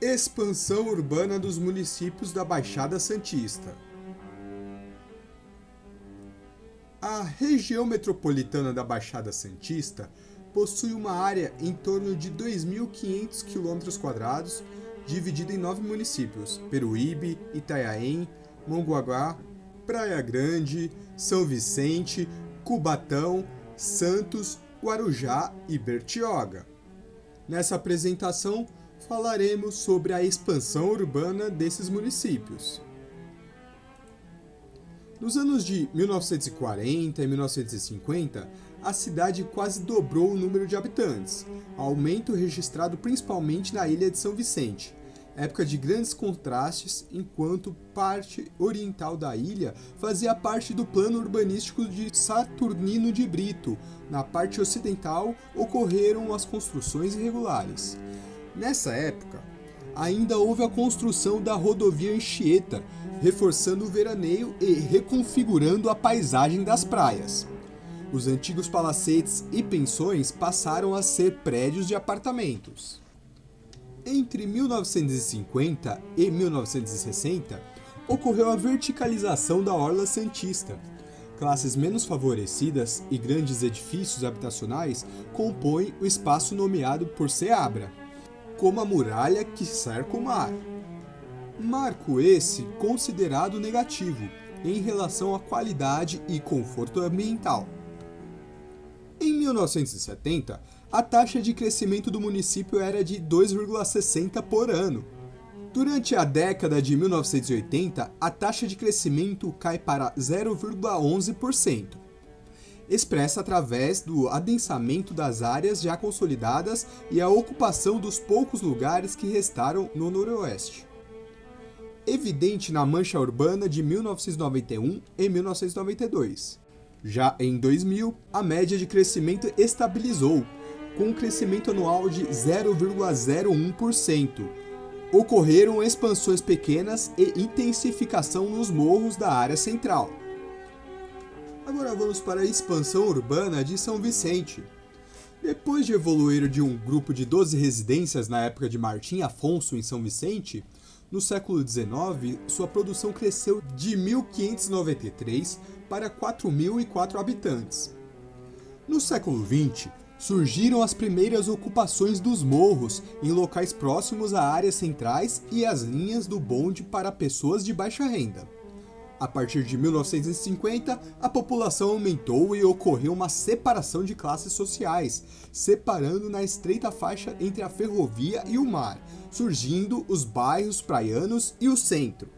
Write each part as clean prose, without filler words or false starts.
Expansão urbana dos municípios da Baixada Santista. A região metropolitana da Baixada Santista possui uma área em torno de 2.500 km², dividida em 9 municípios: Peruíbe, Itanhaém, Mongaguá, Praia Grande, São Vicente, Cubatão, Santos, Guarujá e Bertioga. Nessa apresentação, falaremos sobre a expansão urbana desses municípios. Nos anos de 1940 e 1950, a cidade quase dobrou o número de habitantes, aumento registrado principalmente na ilha de São Vicente, época de grandes contrastes, enquanto parte oriental da ilha fazia parte do plano urbanístico de Saturnino de Brito. Na parte ocidental ocorreram as construções irregulares. Nessa época, ainda houve a construção da rodovia Anchieta, reforçando o veraneio e reconfigurando a paisagem das praias. Os antigos palacetes e pensões passaram a ser prédios de apartamentos. Entre 1950 e 1960, ocorreu a verticalização da Orla Santista. Classes menos favorecidas e grandes edifícios habitacionais compõem o espaço nomeado por Seabra, como a muralha que cerca o mar. Marco esse considerado negativo em relação à qualidade e conforto ambiental. Em 1970, a taxa de crescimento do município era de 2,60 por ano. Durante a década de 1980, a taxa de crescimento cai para 0,11%, expressa através do adensamento das áreas já consolidadas e a ocupação dos poucos lugares que restaram no Noroeste. Evidente na mancha urbana de 1991 e 1992. Já em 2000, a média de crescimento estabilizou, com um crescimento anual de 0,01%. Ocorreram expansões pequenas e intensificação nos morros da área central. Agora vamos para a expansão urbana de São Vicente. Depois de evoluir de um grupo de 12 residências na época de Martim Afonso em São Vicente, no século XIX, sua produção cresceu de 1.593 para 4.004 habitantes. No século XX, surgiram as primeiras ocupações dos morros em locais próximos a áreas centrais e as linhas do bonde para pessoas de baixa renda. A partir de 1950, a população aumentou e ocorreu uma separação de classes sociais, separando na estreita faixa entre a ferrovia e o mar, surgindo os bairros praianos e o centro.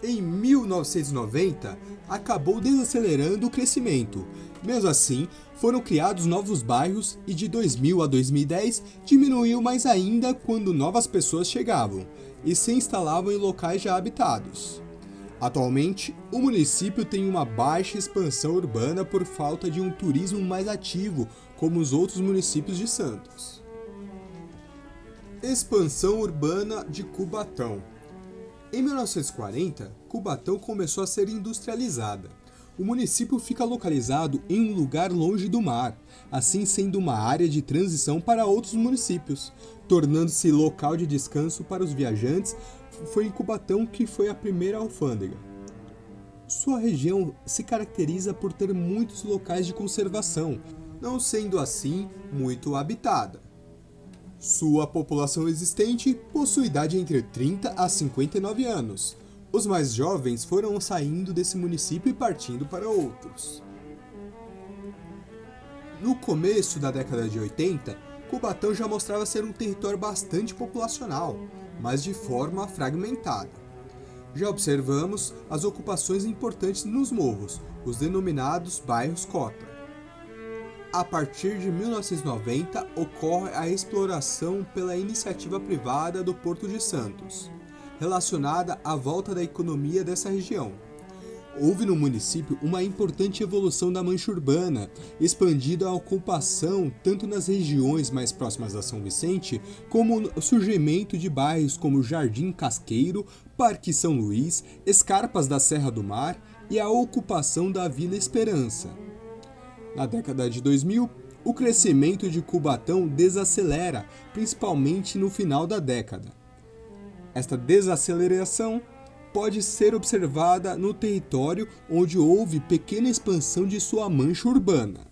Em 1990, acabou desacelerando o crescimento. Mesmo assim, foram criados novos bairros e de 2000 a 2010 diminuiu mais ainda quando novas pessoas chegavam e se instalavam em locais já habitados. Atualmente, o município tem uma baixa expansão urbana por falta de um turismo mais ativo, como os outros municípios de Santos. Expansão urbana de Cubatão. Em 1940, Cubatão começou a ser industrializada. O município fica localizado em um lugar longe do mar, assim sendo uma área de transição para outros municípios, tornando-se local de descanso para os viajantes. Foi em Cubatão que foi a primeira alfândega. Sua região se caracteriza por ter muitos locais de conservação, não sendo assim muito habitada. Sua população existente possui idade entre 30 a 59 anos. Os mais jovens foram saindo desse município e partindo para outros. No começo da década de 80, Cubatão já mostrava ser um território bastante populacional, mas de forma fragmentada. Já observamos as ocupações importantes nos morros, os denominados bairros cota. A partir de 1990, ocorre a exploração pela iniciativa privada do Porto de Santos, relacionada à volta da economia dessa região. Houve no município uma importante evolução da mancha urbana, expandindo a ocupação tanto nas regiões mais próximas a São Vicente, como o surgimento de bairros como Jardim Casqueiro, Parque São Luís, Escarpas da Serra do Mar e a ocupação da Vila Esperança. Na década de 2000, o crescimento de Cubatão desacelera, principalmente no final da década. Esta desaceleração pode ser observada no território onde houve pequena expansão de sua mancha urbana.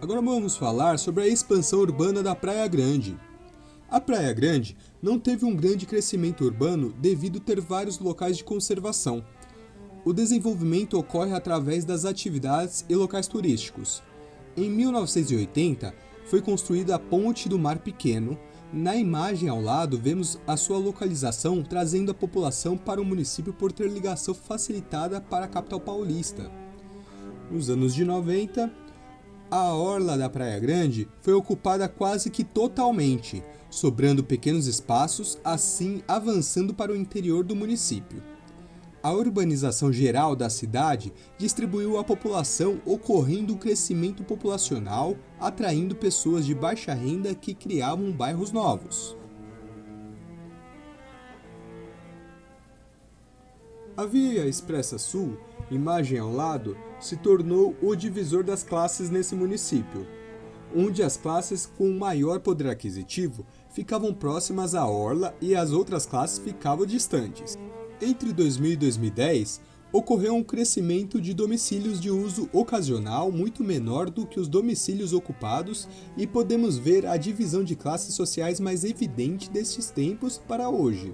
Agora vamos falar sobre a expansão urbana da Praia Grande. A Praia Grande não teve um grande crescimento urbano devido ter vários locais de conservação. O desenvolvimento ocorre através das atividades e locais turísticos. Em 1980, foi construída a Ponte do Mar Pequeno. Na imagem ao lado, vemos a sua localização trazendo a população para o município por ter ligação facilitada para a capital paulista. Nos anos de 90, a orla da Praia Grande foi ocupada quase que totalmente, sobrando pequenos espaços, assim avançando para o interior do município. A urbanização geral da cidade distribuiu a população, ocorrendo um crescimento populacional, atraindo pessoas de baixa renda que criavam bairros novos. A Via Expressa Sul, imagem ao lado, se tornou o divisor das classes nesse município, onde as classes com maior poder aquisitivo ficavam próximas à orla e as outras classes ficavam distantes. Entre 2000 e 2010, ocorreu um crescimento de domicílios de uso ocasional muito menor do que os domicílios ocupados e podemos ver a divisão de classes sociais mais evidente destes tempos para hoje.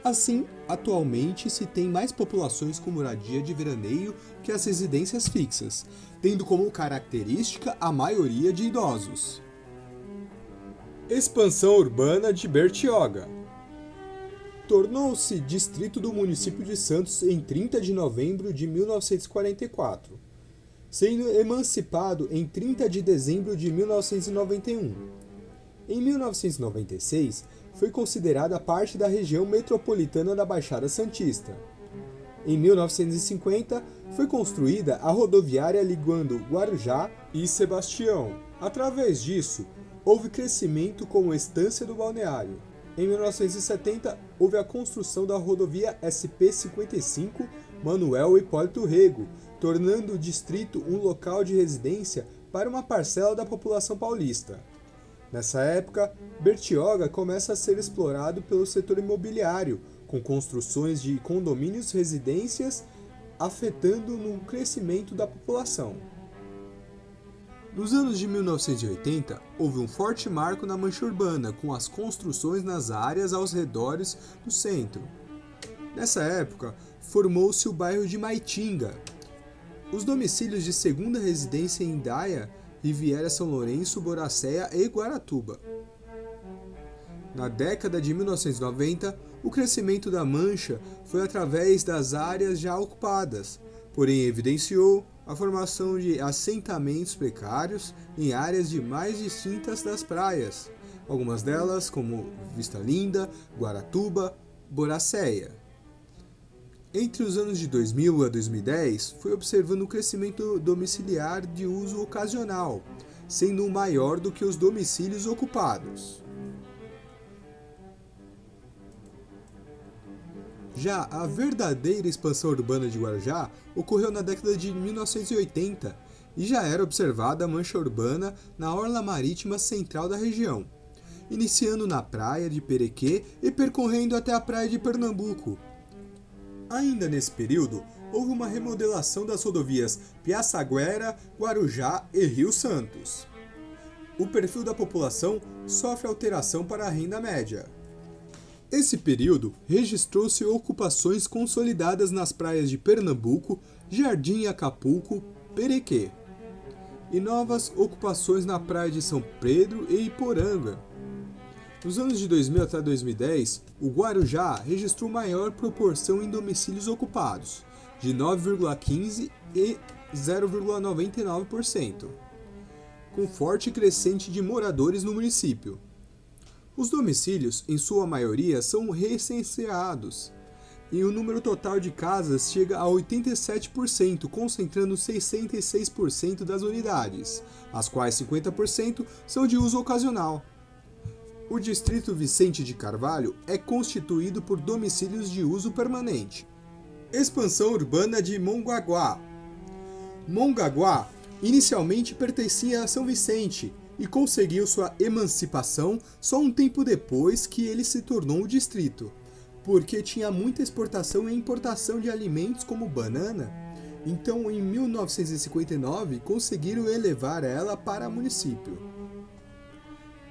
Assim, atualmente se tem mais populações com moradia de veraneio que as residências fixas, tendo como característica a maioria de idosos. Expansão urbana de Bertioga. Tornou-se distrito do município de Santos em 30 de novembro de 1944, sendo emancipado em 30 de dezembro de 1991. Em 1996, foi considerada parte da região metropolitana da Baixada Santista. Em 1950, foi construída a rodoviária ligando Guarujá e Sebastião. Através disso, houve crescimento como estância do balneário. Em 1970, houve a construção da rodovia SP-55 Manuel Hipólito Rego, tornando o distrito um local de residência para uma parcela da população paulista. Nessa época, Bertioga começa a ser explorado pelo setor imobiliário, com construções de condomínios residências, afetando no crescimento da população. Nos anos de 1980, houve um forte marco na mancha urbana, com as construções nas áreas aos redores do centro. Nessa época, formou-se o bairro de Maitinga. Os domicílios de segunda residência em Daia, Riviera São Lourenço, Boracéia e Guaratuba. Na década de 1990, o crescimento da mancha foi através das áreas já ocupadas, porém evidenciou a formação de assentamentos precários em áreas de mais distintas das praias, algumas delas como Vista Linda, Guaratuba, Boracéia. Entre os anos de 2000 a 2010, foi observando um crescimento domiciliar de uso ocasional, sendo maior do que os domicílios ocupados. Já a verdadeira expansão urbana de Guarujá ocorreu na década de 1980 e já era observada a mancha urbana na orla marítima central da região, iniciando na praia de Perequê e percorrendo até a praia de Pernambuco. Ainda nesse período, houve uma remodelação das rodovias Piaçaguera, Guarujá e Rio Santos. O perfil da população sofre alteração para a renda média. Esse período registrou-se ocupações consolidadas nas praias de Pernambuco, Jardim Acapulco, Perequê, e novas ocupações na praia de São Pedro e Iporanga. Nos anos de 2000 até 2010, o Guarujá registrou maior proporção em domicílios ocupados, de 9,15% e 0,99%, com forte crescente de moradores no município. Os domicílios, em sua maioria, são recenseados, e o número total de casas chega a 87%, concentrando 66% das unidades, as quais 50% são de uso ocasional. O distrito Vicente de Carvalho é constituído por domicílios de uso permanente. Expansão urbana de Mongaguá. Mongaguá inicialmente pertencia a São Vicente, e conseguiu sua emancipação só um tempo depois que ele se tornou um distrito, porque tinha muita exportação e importação de alimentos como banana. Então, em 1959, conseguiram elevar ela para município.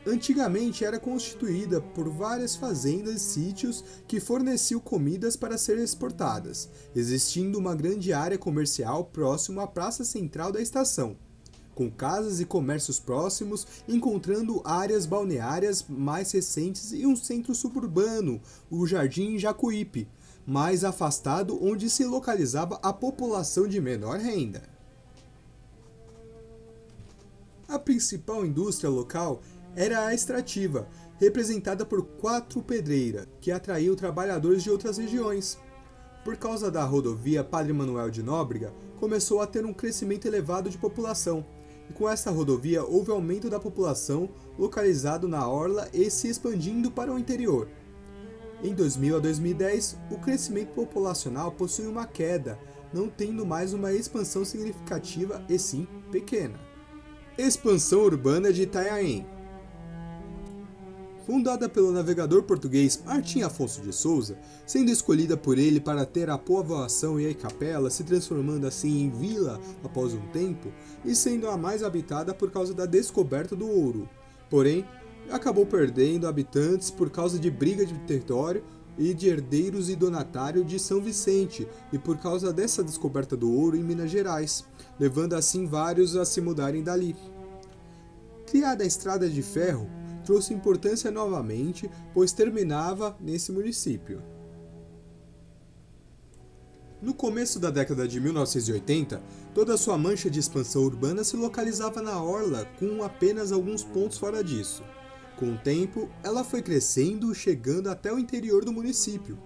Antigamente era constituída por várias fazendas e sítios que forneciam comidas para serem exportadas, existindo uma grande área comercial próximo à praça central da estação, com casas e comércios próximos, encontrando áreas balneárias mais recentes e um centro suburbano, o Jardim Jacuípe, mais afastado, onde se localizava a população de menor renda. A principal indústria local era a extrativa, representada por 4 pedreiras, que atraíam trabalhadores de outras regiões. Por causa da rodovia Padre Manuel de Nóbrega, começou a ter um crescimento elevado de população, e com esta rodovia houve aumento da população localizado na orla e se expandindo para o interior. Em 2000 a 2010, o crescimento populacional possui uma queda, não tendo mais uma expansão significativa e sim pequena. Expansão urbana de Itanhaém. Fundada pelo navegador português Martim Afonso de Souza, sendo escolhida por ele para ter a povoação e a capela, se transformando assim em vila após um tempo, e sendo a mais habitada por causa da descoberta do ouro. Porém, acabou perdendo habitantes por causa de briga de território e de herdeiros e donatário de São Vicente, e por causa dessa descoberta do ouro em Minas Gerais, levando assim vários a se mudarem dali. Criada a estrada de ferro, trouxe importância novamente, pois terminava nesse município. No começo da década de 1980, toda a sua mancha de expansão urbana se localizava na orla, com apenas alguns pontos fora disso. Com o tempo, ela foi crescendo, chegando até o interior do município.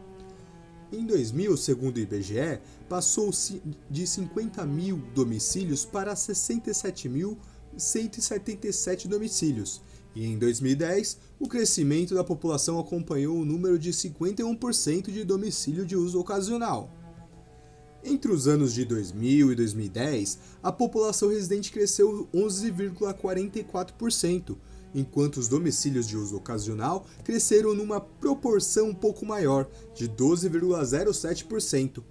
Em 2000, segundo o IBGE, passou-se de 50 mil domicílios para 67.177 domicílios, e em 2010, o crescimento da população acompanhou o número de 51% de domicílio de uso ocasional. Entre os anos de 2000 e 2010, a população residente cresceu 11,44%, enquanto os domicílios de uso ocasional cresceram numa proporção um pouco maior, de 12,07%.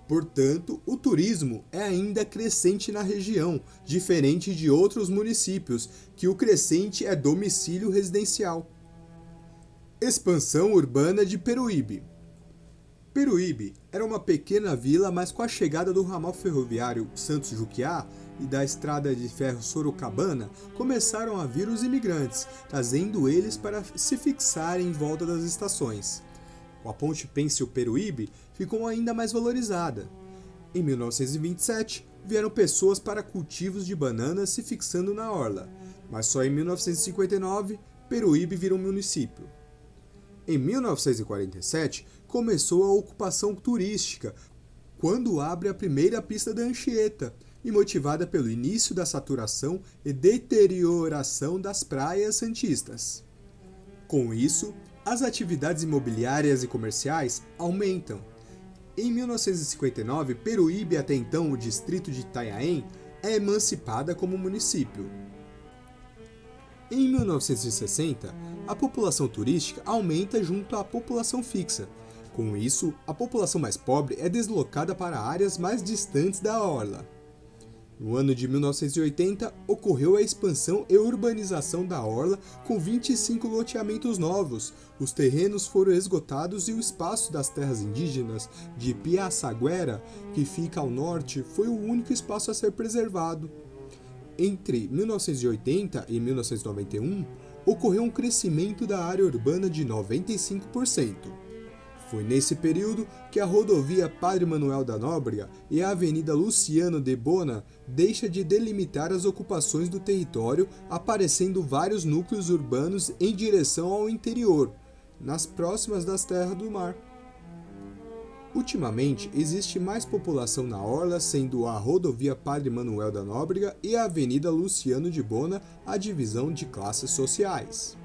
Portanto, o turismo é ainda crescente na região, diferente de outros municípios, que o crescente é domicílio residencial. Expansão urbana de Peruíbe. Peruíbe era uma pequena vila, mas com a chegada do ramal ferroviário Santos-Juquiá e da estrada de ferro Sorocabana, começaram a vir os imigrantes, trazendo eles para se fixarem em volta das estações. Com a ponte Pêncil-Peruíbe ficou ainda mais valorizada. Em 1927, vieram pessoas para cultivos de bananas se fixando na orla, mas só em 1959, Peruíbe virou um município. Em 1947, começou a ocupação turística, quando abre a primeira pista da Anchieta, e motivada pelo início da saturação e deterioração das praias santistas. Com isso, as atividades imobiliárias e comerciais aumentam. Em 1959, Peruíbe, até então o distrito de Itanhaém, é emancipada como município. Em 1960, a população turística aumenta junto à população fixa. Com isso, a população mais pobre é deslocada para áreas mais distantes da orla. No ano de 1980, ocorreu a expansão e urbanização da orla com 25 loteamentos novos. Os terrenos foram esgotados e o espaço das terras indígenas de Piaçaguera, que fica ao norte, foi o único espaço a ser preservado. Entre 1980 e 1991, ocorreu um crescimento da área urbana de 95%. Foi nesse período que a rodovia Padre Manuel da Nóbrega e a Avenida Luciano de Bona deixa de delimitar as ocupações do território, aparecendo vários núcleos urbanos em direção ao interior, nas próximas das terras do mar. Ultimamente, existe mais população na orla, sendo a rodovia Padre Manuel da Nóbrega e a Avenida Luciano de Bona a divisão de classes sociais.